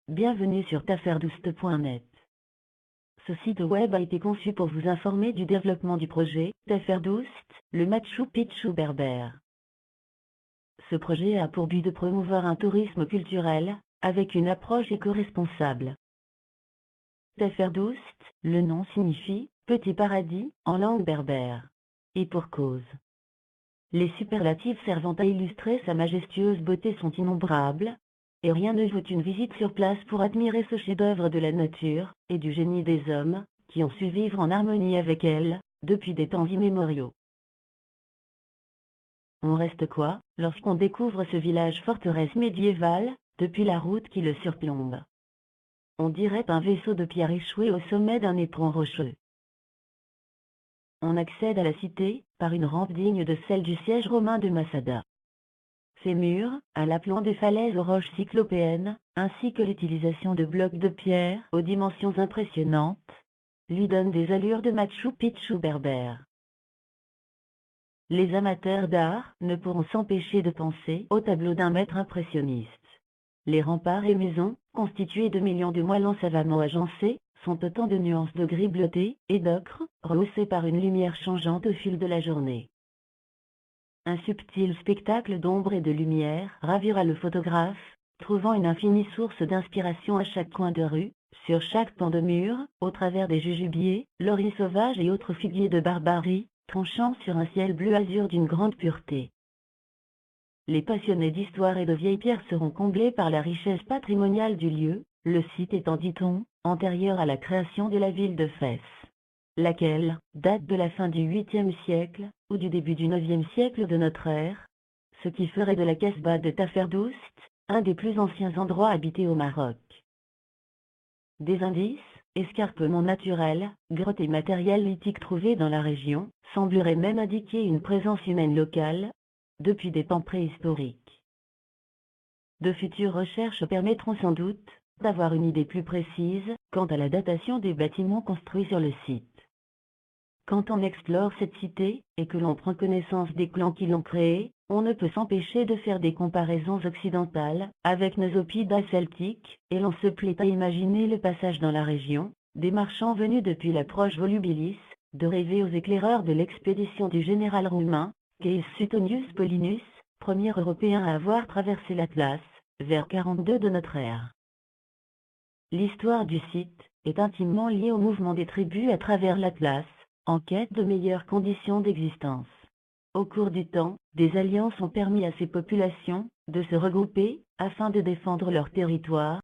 Bienvenue sur taferdouste.net. Ce site web a été conçu pour vous informer du développement du projet Taferdouste, le Machu Picchu berbère. Ce projet a pour but de promouvoir un tourisme culturel, avec une approche éco-responsable. Taferdouste, le nom signifie « petit paradis » en langue berbère. Et pour cause. Les superlatifs servant à illustrer sa majestueuse beauté sont innombrables, et rien ne vaut une visite sur place pour admirer ce chef-d'œuvre de la nature, et du génie des hommes, qui ont su vivre en harmonie avec elle, depuis des temps immémoriaux. On reste quoi, lorsqu'on découvre ce village forteresse médiévale, depuis la route qui le surplombe. On dirait un vaisseau de pierre échoué au sommet d'un éperon rocheux. On accède à la cité, par une rampe digne de celle du siège romain de Massada. Ses murs, à l'aplomb des falaises aux roches cyclopéennes, ainsi que l'utilisation de blocs de pierre aux dimensions impressionnantes, lui donnent des allures de Machu Picchu berbère. Les amateurs d'art ne pourront s'empêcher de penser au tableau d'un maître impressionniste. Les remparts et maisons, constitués de millions de moellons savamment agencés, sont autant de nuances de gris bleuté et d'ocre, rehaussées par une lumière changeante au fil de la journée. Un subtil spectacle d'ombre et de lumière ravira le photographe, trouvant une infinie source d'inspiration à chaque coin de rue, sur chaque pan de mur, au travers des jujubiers, lauriers sauvages et autres figuiers de barbarie, tranchant sur un ciel bleu azur d'une grande pureté. Les passionnés d'histoire et de vieilles pierres seront comblés par la richesse patrimoniale du lieu, le site étant, dit-on, antérieur à la création de la ville de Fès, laquelle date de la fin du 8e siècle, ou du début du 9e siècle de notre ère, ce qui ferait de la Casbah de Taferdouste un des plus anciens endroits habités au Maroc. Des indices, escarpements naturels, grottes et matériel lithique trouvés dans la région, sembleraient même indiquer une présence humaine locale, depuis des temps préhistoriques. De futures recherches permettront sans doute d'avoir une idée plus précise quant à la datation des bâtiments construits sur le site. Quand on explore cette cité, et que l'on prend connaissance des clans qui l'ont créée, on ne peut s'empêcher de faire des comparaisons occidentales avec nos oppida celtiques, et l'on se plaît à imaginer le passage dans la région, des marchands venus depuis la proche Volubilis, de rêver aux éclaireurs de l'expédition du général roumain, Gaius Suetonius Paulinus, premier Européen à avoir traversé l'Atlas, vers 42 de notre ère. L'histoire du site est intimement liée au mouvement des tribus à travers l'Atlas, en quête de meilleures conditions d'existence. Au cours du temps, des alliances ont permis à ces populations de se regrouper afin de défendre leur territoire,